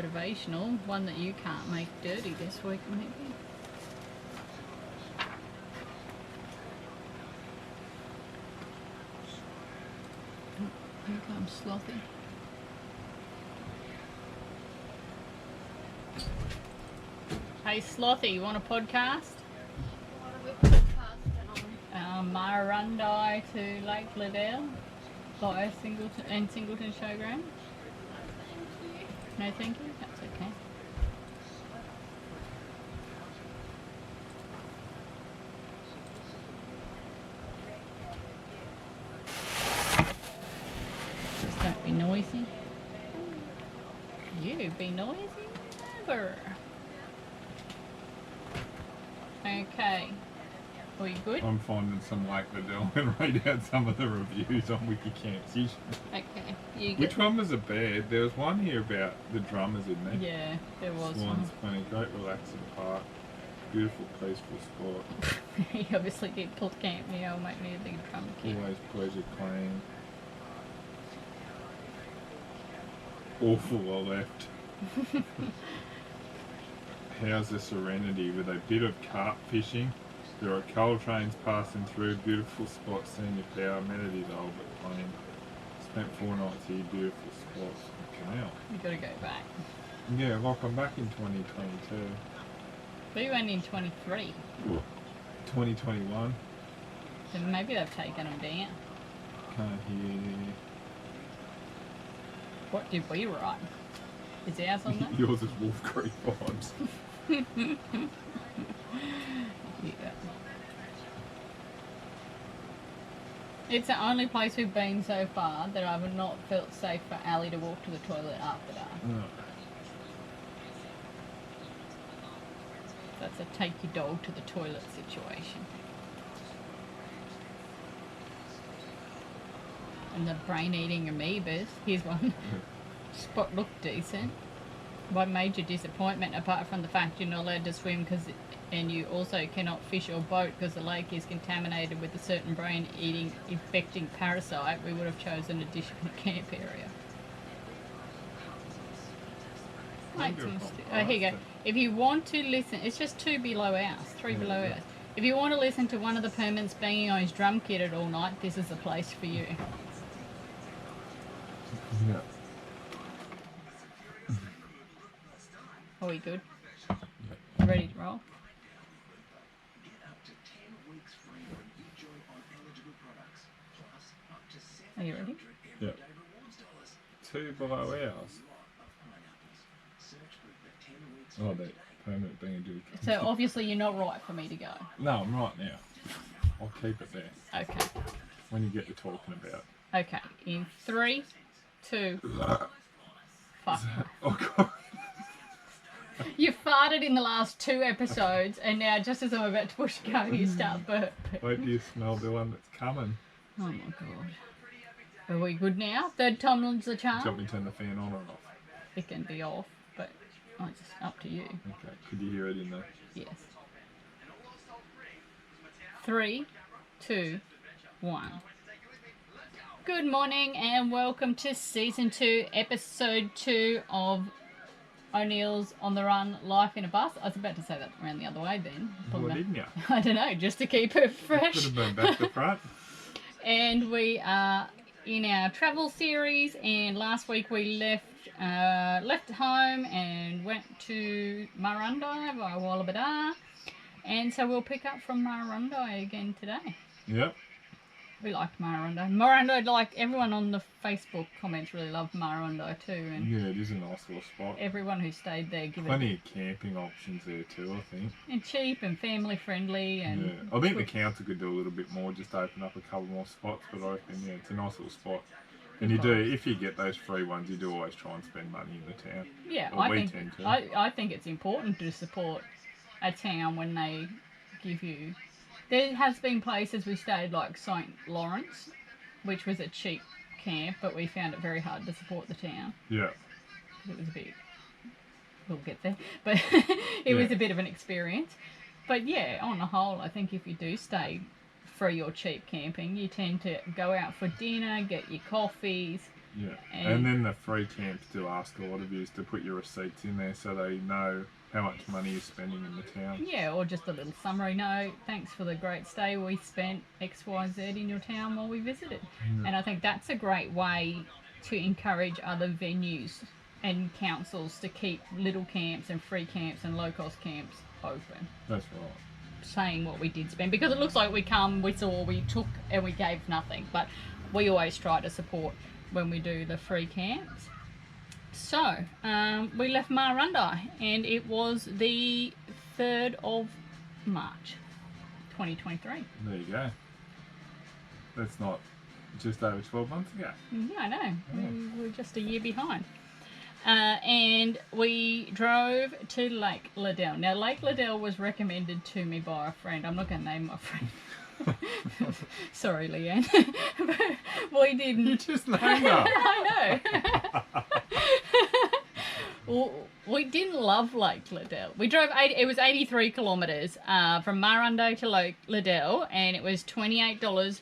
motivational. One that you can't make dirty this week, maybe. Oh, here comes Slothy. Hey Slothy, you want a podcast? What are we podcasting on? Marundai to Lake Liddell via Singleton Showground. No, thank you. That's okay. Just don't be noisy. You be noisy? Never. Okay. Are you good? I'm finding some Lake Liddell and read out some of the reviews on Wikicamps. Okay. You Which one was a bad? There was one here about the drummers, isn't there? Yeah, there was Swan's one. Plenty, great relaxing park, beautiful peaceful spot, He obviously did pull camp near Old Make Me a Big Drum Kit. always pleasure clean. Awful I left. How's the Serenity with a bit of carp fishing? There are coal trains passing through, beautiful spots, senior power, amenities old but plain. Spent 4 nights here, beautiful spots. Canal. You gotta go back. Yeah, like I'm back in 2022. But you went in 23. 2021. So maybe they've taken them down. Can't hear. What did we write? Is ours on that? Yours is Wolf Creek vibes. Yeah. It's the only place we've been so far that I have not felt safe for Ali to walk to the toilet after dark. Oh. That's a take your dog to the toilet situation. And the brain-eating amoebas. Here's one. Spot looked decent. One major disappointment, apart from the fact you're not allowed to swim and you also cannot fish or boat because the lake is contaminated with a certain brain-eating, infecting parasite, we would have chosen a different camp area. Here you go. If you want to listen, it's just 2 below ours, 3 below ours. If you want to listen to one of the permits banging on his drum kit at all night, this is the place for you. Yeah. Are we good? Ready to roll? Are you ready? Yeah. 2 below ours. Oh, that permit being due. So obviously you're not right for me to go. No, I'm right now. I'll keep it there. Okay. When you get to talking about. Okay. In 3, 2, fuck. Oh God. You farted in the last 2 episodes, and now just as I'm about to push go, you start burping. Wait till you smell the one that's coming. Oh my god. Are we good now? Third time's the Do you want charm? me to turn the fan on or off? It can be off, but it's just up to you. Okay. Could you hear it in there? Yes. 3, 2, 1. Good morning and welcome to Season 2, Episode 2 of O'Neill's On the Run, Life in a Bus. I was about to say that around the other way then. Well, didn't you? I don't know, just to keep it fresh. Could have been back to front. And we are in our travel series, and last week we left home and went to Marundai via Wallabada, and so we'll pick up from Marundai again today. Yep. We liked Marundai. Marundai, like everyone on the Facebook comments, really loved Marundai too, and Yeah, it is a nice little spot. everyone who stayed there give Plenty of camping options there too, I think. and cheap and family friendly, and Yeah, I think the council could do a little bit more, just open up a couple more spots, but I reckon, yeah, it's a nice little spot. And you do, if you get those free ones, you do always try and spend money in the town. yeah, Or we tend to. I think it's important to support a town when they give you. There has been places we stayed like St. Lawrence, which was a cheap camp, but we found it very hard to support the town. Yeah. It was a bit. We'll get there, but it was a bit of an experience. But yeah, on the whole, I think if you do stay free or cheap camping, you tend to go out for dinner, get your coffees, Yeah, and then the free camps do ask a lot of you is to put your receipts in there so they know how much money you're spending in the town. Yeah, or just a little summary note. Thanks for the great stay. We spent X, Y, Z in your town while we visited. And I think that's a great way to encourage other venues and councils to keep little camps and free camps and low-cost camps open. That's right. Saying what we did spend, because it looks like we come, we saw, we took, and we gave nothing. But we always try to support when we do the free camps. So, we left Marunda, and it was the 3rd of March, 2023. There you go. That's not just over 12 months ago. Yeah, I know. We're just a year behind. And we drove to Lake Liddell. Now, Lake Liddell was recommended to me by a friend. I'm not going to name my friend. Sorry, Leanne. But we didn't. You just named her. I know. Well, we didn't love Lake Liddell. We drove, it was 83 kilometres from Marunda to Lake Liddell, and it was $28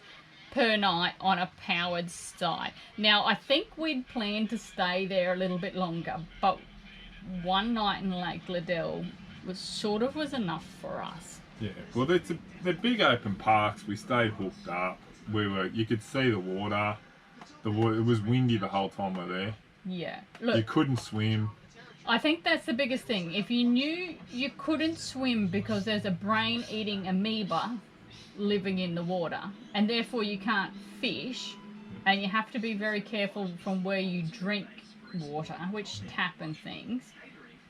per night on a powered site. Now, I think we'd planned to stay there a little bit longer, but one night in Lake Liddell was enough for us. Yeah, well, they're big open parks. We stayed hooked up. You could see the water. It was windy the whole time we were there. Yeah. You Look, couldn't swim. I think that's the biggest thing. If you knew you couldn't swim because there's a brain-eating amoeba living in the water, and therefore you can't fish, and you have to be very careful from where you drink water, which tap and things,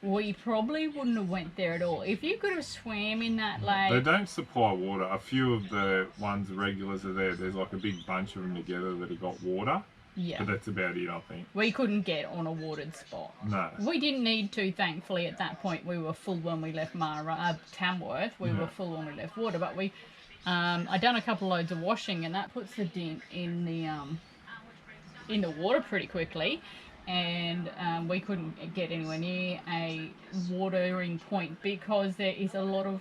we probably wouldn't have went there at all. If you could have swam in that lake... They don't supply water. A few of the ones, the regulars are there. There's like a big bunch of them together that have got water. Yeah. But that's about it, I think. We couldn't get on a watered spot. No. We didn't need to, thankfully. At that point, we were full when we left Tamworth. We were full when we left water, but we... I done a couple loads of washing, and that puts the dent in the water pretty quickly, and we couldn't get anywhere near a watering point because there is a lot of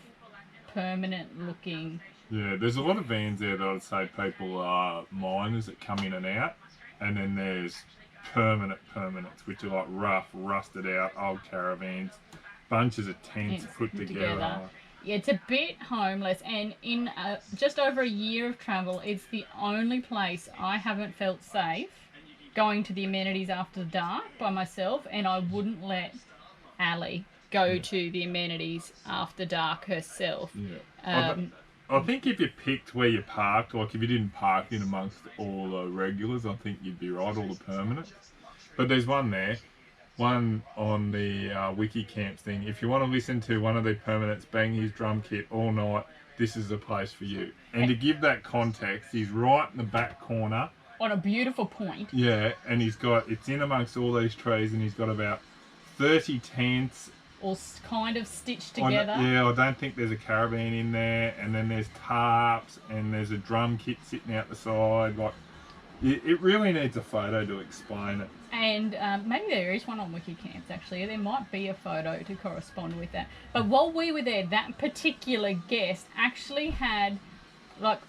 permanent looking... Yeah, there's a lot of vans there that I'd say people are miners that come in and out, and then there's permanents, which are like rough, rusted out old caravans, bunches of tents put together. Yeah, it's a bit homeless, and in just over a year of travel, it's the only place I haven't felt safe going to the amenities after dark by myself, and I wouldn't let Ali go to the amenities after dark herself. Yeah. I think if you picked where you parked, like if you didn't park in amongst all the regulars, I think you'd be right, all the permanents. But there's one there. One on the Wiki Camps thing. If you want to listen to one of the permanents bang his drum kit all night, this is the place for you. And to give that context, he's right in the back corner. On a beautiful point. Yeah, and it's in amongst all these trees, and he's got about 30 tents. All kind of stitched together. I don't think there's a caravan in there. And then there's tarps, and there's a drum kit sitting out the side. Like, it really needs a photo to explain it. And maybe there is one on WikiCamps, actually. There might be a photo to correspond with that. But while we were there, that particular guest actually had, like,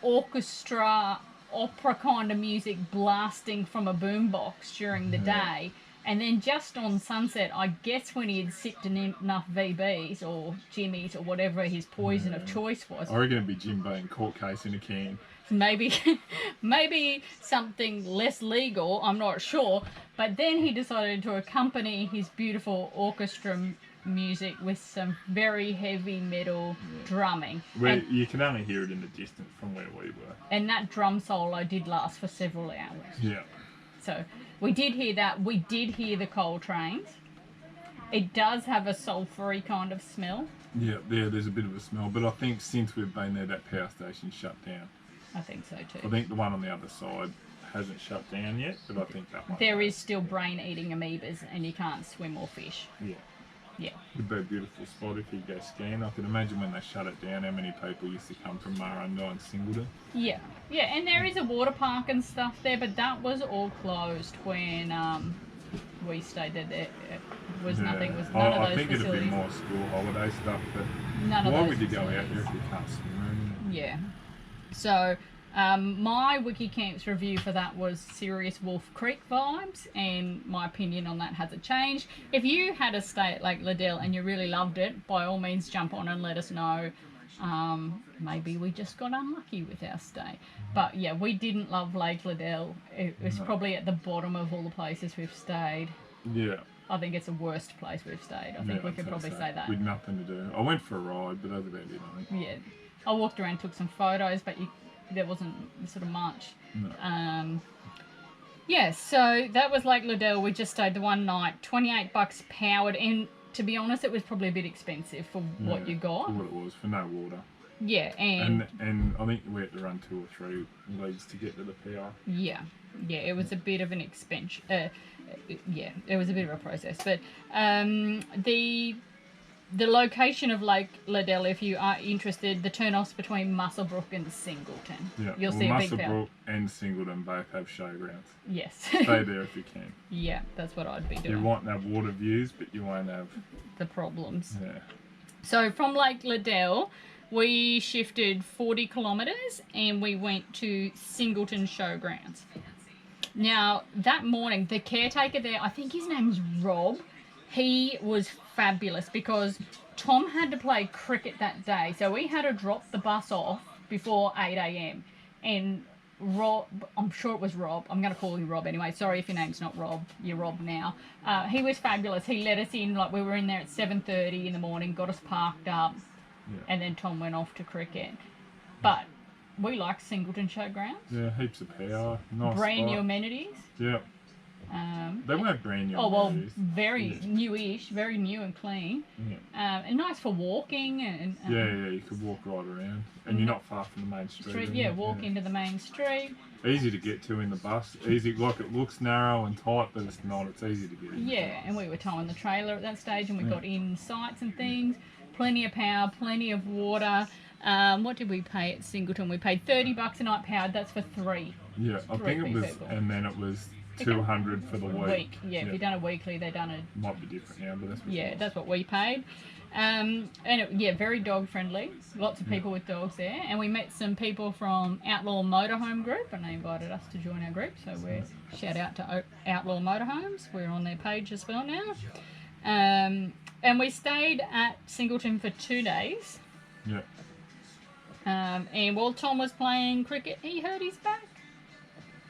orchestra, opera kind of music blasting from a boombox during the day. And then just on sunset, I guess when he had sipped enough VBs or Jimmy's or whatever his poison of choice was. I reckon it'd be Jimbo in court case in a can. Maybe something less legal, I'm not sure. But then he decided to accompany his beautiful orchestra music with some very heavy metal drumming. You can only hear it in the distance from where we were. And that drum solo did last for several hours. Yeah. So we did hear that. We did hear the coal trains. It does have a sulphury kind of smell. Yeah, there's a bit of a smell. But I think since we've been there, that power station's shut down. I think so too. I think the one on the other side hasn't shut down yet, but I think that one. There is still brain-eating amoebas, and you can't swim or fish. Yeah. Yeah. It'd be a beautiful spot if you go skiing. I can imagine when they shut it down, how many people used to come from Marunda and Singleton. Yeah. Yeah, and there is a water park and stuff there, but that was all closed when we stayed there. There was nothing. Was none of those I think facilities. it'd be more school holiday stuff, but None of why those would you go out facilities. there if you can't swim? Yeah. So My WikiCamps review for that was serious Wolf Creek vibes, and my opinion on that hasn't changed. If you had a stay at Lake Liddell and you really loved it, by all means jump on and let us know. Maybe we just got unlucky with our stay. But yeah, we didn't love Lake Liddell. It was probably at the bottom of all the places we've stayed. Yeah. I think it's the worst place we've stayed. I think we could probably say that. With nothing to do. I went for a ride, but that was about it, I think. Yeah. I walked around, took some photos, but there wasn't sort of much. No. Yeah, so that was Lake Liddell. We just stayed the one night, $28 powered, and to be honest, it was probably a bit expensive for what you got. For what it was, for no water. Yeah, and I think we had to run 2 or 3 leagues to get to the power. Yeah, it was a bit of an expense. It was a bit of a process, but the location of Lake Liddell, if you are interested, the turnoffs between Muswellbrook and Singleton. Yeah, you'll see a big power. Muswellbrook and Singleton both have showgrounds. Yes. Stay there if you can. Yeah, that's what I'd be doing. You won't have water views, but you won't have the problems. Yeah. So from Lake Liddell, we shifted 40 kilometres and we went to Singleton Showgrounds. Now, that morning, the caretaker there, I think his name's Rob, he was fabulous because Tom had to play cricket that day. So we had to drop the bus off before 8 a.m. And Rob, I'm sure it was Rob. I'm going to call you Rob anyway. Sorry if your name's not Rob. You're Rob now. He was fabulous. He let us in, like we were in there at 7:30 in the morning, got us parked up, and then Tom went off to cricket. But we like Singleton Showgrounds. Yeah, heaps of power. Nice brand new spot. amenities. Yeah. They weren't brand new. Oh, well, amenities. very newish, very new and clean. Yeah. And nice for walking. And yeah, you could walk right around. And you're not far from the main street. Walk into the main street. Easy to get to in the bus. Easy, like it looks narrow and tight, but it's not. It's easy to get in. Yeah, and we were towing the trailer at that stage and we got in sights and things. Plenty of power, plenty of water. What did we pay at Singleton? We paid $30 a night powered. That's for 3. Yeah, I think it was, people. and then it was 200 for the week. Yeah, if you've done it weekly, they've done it. Might be different now, but that's what it was. That's what we paid. And very dog friendly. Lots of people with dogs there, and we met some people from Outlaw Motorhome Group, and they invited us to join our group. So we're shout out to Outlaw Motorhomes. We're on their page as well now. And we stayed at Singleton for 2 days. Yeah. And while Tom was playing cricket, he hurt his back.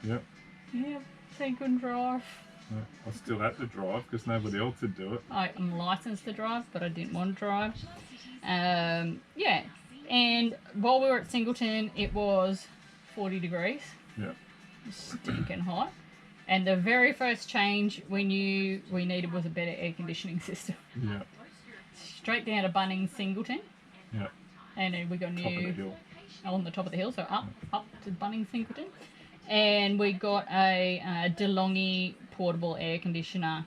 Yep. Yeah, so he couldn't drive. Yeah. I still had to drive because nobody else would do it. I'm licensed to drive, but I didn't want to drive. And while we were at Singleton, it was 40 degrees. Yeah. Stinking hot. And the very first change we knew we needed was a better air conditioning system. Yeah. Straight down to Bunnings Singleton. Yeah. And then we got Top of the new hill. on the top of the hill, so up to Bunnings Singleton. And we got a DeLonghi portable air conditioner,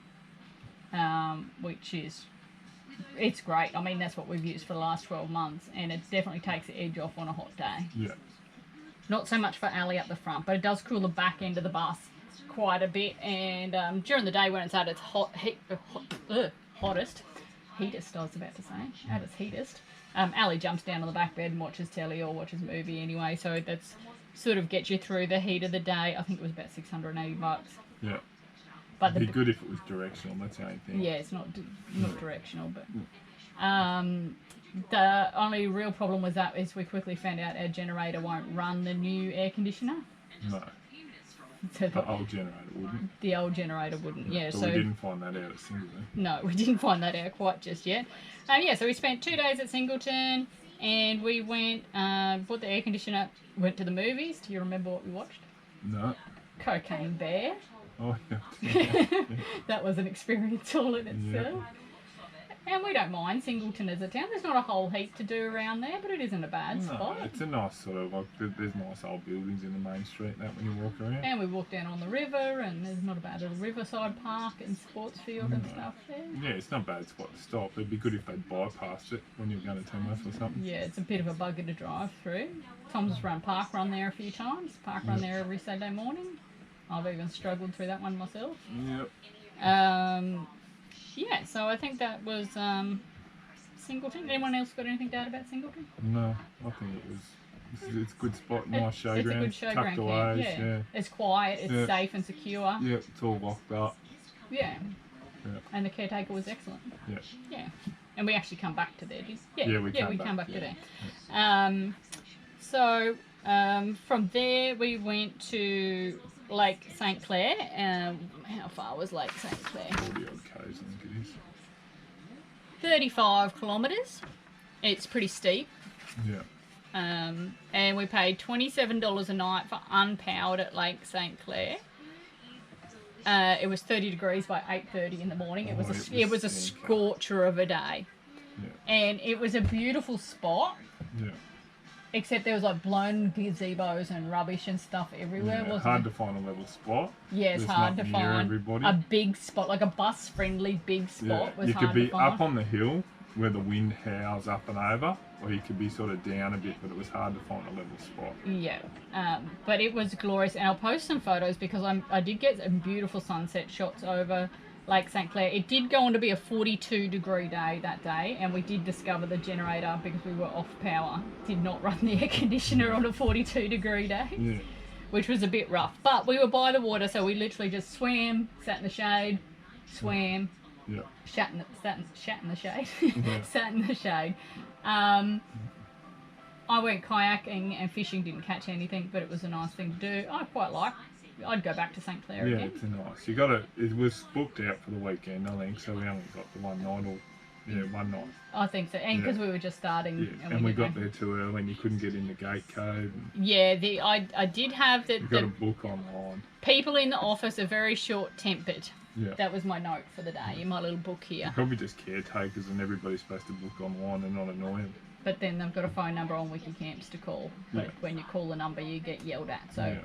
which it's great. I mean, that's what we've used for the last 12 months, and it definitely takes the edge off on a hot day. Yeah. Not so much for Ali up the front, but it does cool the back end of the bus quite a bit. And during the day when it's at its hottest, heatest, I was about to say, at its heatest, Ali jumps down on the back bed and watches telly or watches a movie anyway, so that's sort of gets you through the heat of the day. I think it was about $680. Yeah. But It'd be good if it was directional, that's the only thing. Yeah, it's not directional, but the only real problem with that is we quickly found out our generator won't run the new air conditioner. No. So The old generator wouldn't. The old generator wouldn't, But so we didn't find that out at Singleton. No, we didn't find that out quite just yet. So we spent 2 days at Singleton, and we went, bought the air conditioner, went to the movies. Do you remember what we watched? No. Cocaine Bear. Oh, yeah. That was an experience all in itself. And we don't mind Singleton as a town. There's not a whole heap to do around there, but it isn't a bad spot. It's a nice sort of, like, there's nice old buildings in the main street and that when you walk around. And we walk down on the river, and there's not a bad little riverside park and sports field and stuff there. Yeah, it's not a bad spot to stop. It'd be good if they bypassed it when you're going to Tamworth or something. Yeah, it's a bit of a bugger to drive through. Tom's run park run there a few times. Park run there every Saturday morning. I've even struggled through that one myself. Yep. So I think that was Singleton. Anyone else got anything to add about Singleton? No, I think it was It's a good spot, nice It's a good showground, showground tucked camp. away. Yeah. Yeah. It's quiet. It's Yeah. safe and secure. Yeah, it's all locked up. Yeah. Yeah. And the caretaker was excellent. Yeah. Yeah. And we actually come back to there. Yeah, we come come back, back to yeah. there. So from there we went to Lake St. Clair. How far was Lake St. Clair? 40 odd Ks, I think it is. 35 kilometres. It's pretty steep. Yeah. And we paid $27 a night for unpowered at Lake St. Clair. It was 30 degrees by 8:30 in the morning. It was a scorcher of a day. Yeah. And it was a beautiful spot. Yeah. Except there was like blown gazebos and rubbish and stuff everywhere. Yeah, Wasn't hard it? to find a level spot. Yeah, it's It's hard not to near find everybody. a big spot, like a bus-friendly big spot. Yeah. Was You hard could be to find. up on the hill where the wind howls up and over, or you could be sort of down a bit, but it was hard to find a level spot. Yeah, but it was glorious, and I'll post some photos because I did get some beautiful sunset shots over Lake St. Clair. It did go on to be a 42-degree day that day, and we did discover the generator, because we were off power, did not run the air conditioner on a 42-degree day, Yeah. which was a bit rough. But we were by the water, so we literally just swam, sat in the shade, swam, Yeah. sat in the shade, Yeah. sat in the shade. I went kayaking and fishing, didn't catch anything, but it was a nice thing to do. I quite like. I'd go back to St. Clair Yeah, again. it's nice. You got it. It was booked out for the weekend, I think, so we only got the one night, one night. I think so, and because we were just starting. Yeah, and we got there too early, and you couldn't get in the gate code. And Yeah, I did have the you got to book online. people in the office are very short-tempered. Yeah. That was my note for the day in my little book here. Probably just caretakers, and everybody's supposed to book online and not annoy them. But then they've got a phone number on WikiCamps to call. But Yeah. when you call the number, you get yelled at. So. Yeah.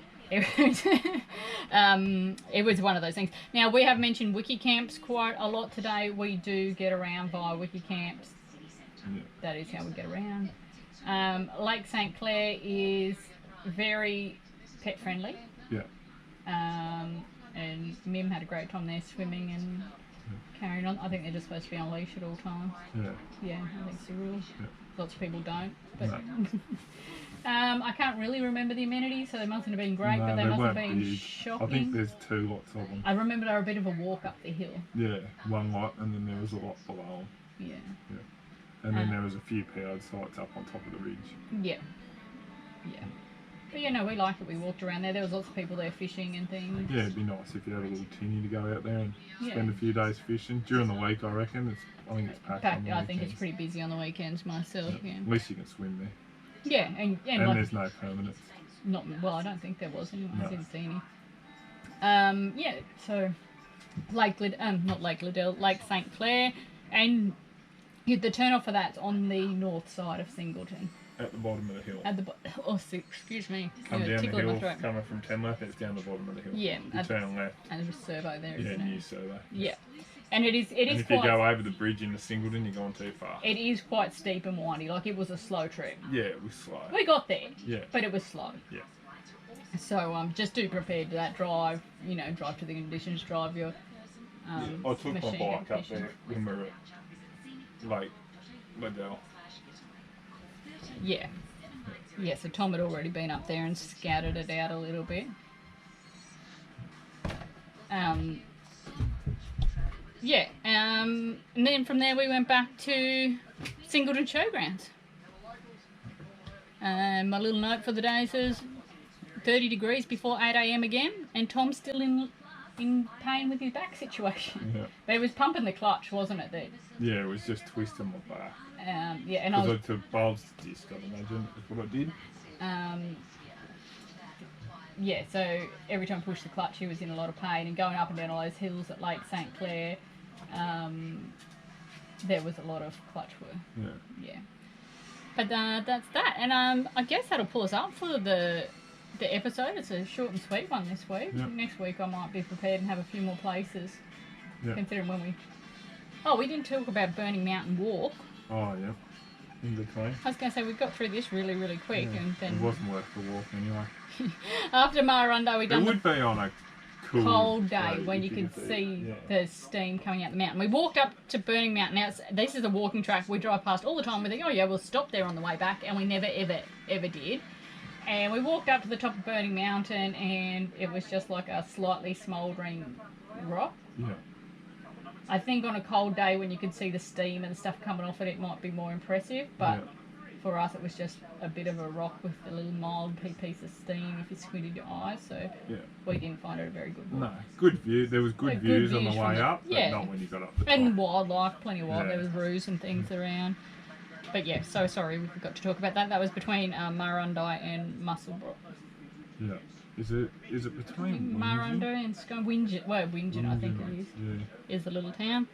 It was one of those things. Now, we have mentioned WikiCamps quite a lot today. We do get around via WikiCamps. Yeah. That is how we get around. Lake St. Clair is very pet friendly. Yeah. And Mim had a great time there swimming and carrying on. I think they're just supposed to be on a leash at all times. Yeah. Yeah, I think it's the rule. Yeah. Lots of people don't. But No. I can't really remember the amenities, so they mustn't have been great, No, but they they must have weren't been big. shocking. I think there's 2 lots of them. I remember they were a bit of a walk up the hill. Yeah, one lot, and then there was a lot below them. Yeah. And then there was a few powered sites up on top of the ridge. Yeah. Yeah. But yeah, no, we liked it. We walked around there. There was lots of people there fishing and things. Yeah, it'd be nice if you had a little tinny to go out there and Yeah. spend a few days fishing. During the week, I reckon. I think it's packed on the I think it's weekends. pretty busy on the weekends myself, yeah. At least you can swim there. Yeah, and And like, there's no permanents. not, well, I don't think there was anyway. I No. didn't see any. Yeah, so not Lake Liddell, Lake St. Clair, and the turn-off for that's on the north side of Singleton. At the bottom of the hill. At the excuse me, Come yeah, down the tickle in my hill, throat. coming from Tenlath, it's down the bottom of the hill. Yeah, You turn left. And there's a servo there, Yeah, isn't new it? servo. Yeah, and it is And if quite. you go over the bridge into Singleton, you're going too far. It is quite steep and windy. Like, it was a slow trip. Yeah, it was slow. We got there, Yeah. but it was slow. Yeah. So just do prepare to that drive. You know, drive to the conditions. Drive your. I took my machine bike up conditions. there when we were at Lake Liddell. Yeah. Yeah, so Tom had already been up there and scouted it out a little bit. And then from there we went back to Singleton Showgrounds. My little note for the day says 30 degrees before 8 a.m. again, and Tom's still in pain with his back situation. Yeah. But it was pumping the clutch, wasn't it? That Yeah, it was just twisting my back. and I was Because I took bulbs disc, I'd imagine, is what I did. so every time I pushed the clutch, he was in a lot of pain, and going up and down all those hills at Lake St. Clair, there was a lot of clutch work. Yeah. Yeah. But that's that, and I guess that'll pull us up for the episode. It's a short and sweet one this week. Yep. Next week I might be prepared and have a few more places. Yeah. Considering we didn't talk about Burning Mountain Walk. Oh, yeah. In between. I was going to say we got through this really, really quick, Yeah. and then It wasn't worth the walk anyway. after Marundo we It done the would be on a cold day when if you could could see yeah. the steam coming out the mountain. We walked up to Burning Mountain. Now, this is a walking track we drive past all the time. We think, oh yeah, we'll stop there on the way back, and we never, ever, ever did. And we walked up to the top of Burning Mountain, and it was just like a slightly smouldering rock. Yeah. I think on a cold day when you could see the steam and stuff coming off it, it might be more impressive. But for us, it was just a bit of a rock with a little mild piece of steam if you squinted your eyes. So we didn't find it a very good walk. No, good view. There was good views on the way up, but yeah. not when you got up the top. And wildlife, plenty of wildlife. Yeah. There was roos and things around. But yeah, so sorry we forgot to talk about that. That was between Murrundi and Musselbrook. Yeah. Is it between Murrundi and Wingen? Well, Wingen, I think it is. Yeah. Is the little town.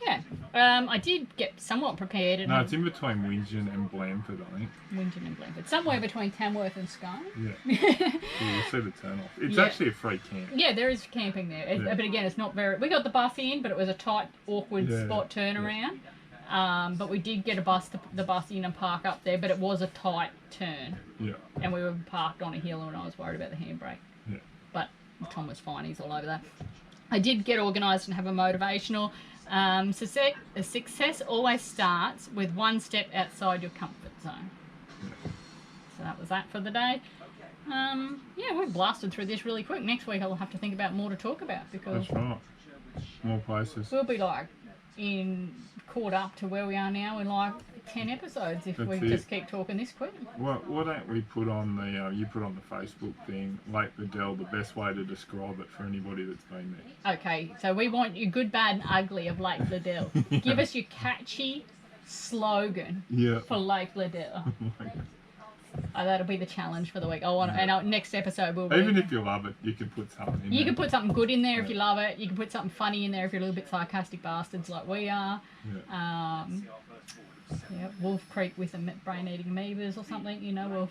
Yeah. I did get somewhat prepared. And no, it's in between Wingen and Blandford, I think. Wingen and Blandford. Somewhere between Tamworth and Scone. Yeah. You'll see the turn off. It's actually a free camp. Yeah, there is camping there. But again, it's not very... We got the bus in, but it was a tight, awkward spot turnaround. But we did get the bus in and park up there, but it was a tight turn. Yeah. And we were parked on a hill, and I was worried about the handbrake. Yeah. But Tom was fine. He's all over that. I did get organised and have a motivational. Success always starts with one step outside your comfort zone. Yeah. So that was that for the day. Yeah, we blasted through this really quick. Next week I'll have to think about more to talk about because... That's right. More places. We'll be like caught up to where we are now in like 10 episodes if we just keep talking this quick. Well, why don't we put on the you put on the Facebook thing, Lake Liddell, the best way to describe it for anybody that's been there. Okay, so we want you good, bad and ugly of Lake Liddell. Give us your catchy slogan for Lake Liddell. That'll be the challenge for the week. And our next episode will be... Even if you love it, you can put something in there. You can put something good in there if you love it. You can put something funny in there if you're a little bit sarcastic bastards like we are. Wolf Creek with the brain-eating amoebas or something, you know.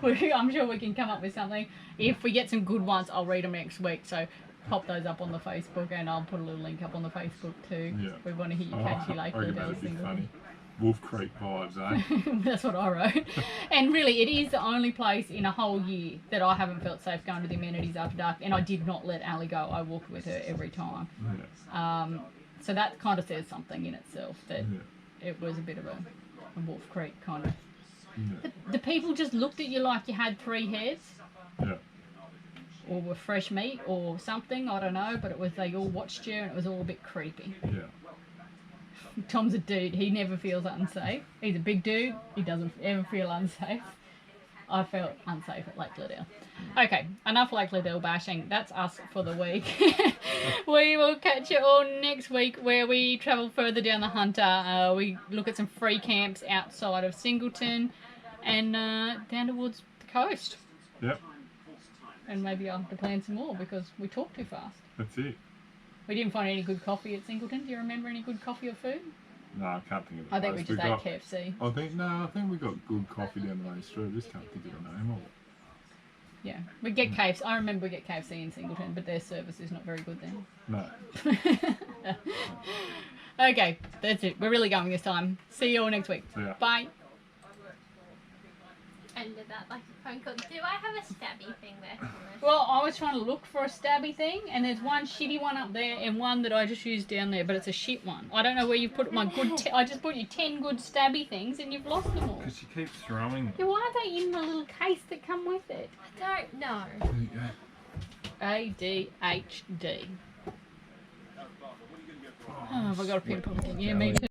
I'm sure we can come up with something. If we get some good ones, I'll read them next week. So pop those up on the Facebook, and I'll put a little link up on the Facebook too. Yeah. We want to hear your catchy Lake Liddell single. Wolf Creek vibes, eh? That's what I wrote. And really, it is the only place in a whole year that I haven't felt safe going to the amenities after dark, and I did not let Ali go. I walked with her every time. Yeah. So that kind of says something in itself, that it was a bit of a Wolf Creek kind of... Yeah. The people just looked at you like you had 3 heads. Yeah. Or were fresh meat or something, I don't know, but they all watched you and it was all a bit creepy. Yeah. Tom's a dude. He never feels unsafe. He's a big dude. He doesn't ever feel unsafe. I felt unsafe at Lake Liddell. Okay, enough Lake Liddell bashing. That's us for the week. We will catch you all next week where we travel further down the Hunter. We look at some free camps outside of Singleton and down towards the coast. Yep. And maybe I'll have to plan some more because we talk too fast. That's it. We didn't find any good coffee at Singleton. Do you remember any good coffee or food? No, I can't think of it. I think we just ate KFC. I think we got good coffee down the way through. I just can't think of the name of it. Yeah, we get KFC. I remember we get KFC in Singleton, but their service is not very good then. No. Okay, that's it. We're really going this time. See you all next week. See ya. Bye. Ended that like a phone call. Do I have a stabby thing there for us? Well, I was trying to look for a stabby thing, and there's one shitty one up there and one that I just used down there, but it's a shit one. I don't know where you put my good... I just bought you 10 good stabby things, and you've lost them all. Because she keeps throwing them. Yeah, why are they in the little case that come with it? I don't know. There you go. ADHD. Oh, have I got a pimple? Yeah, me too.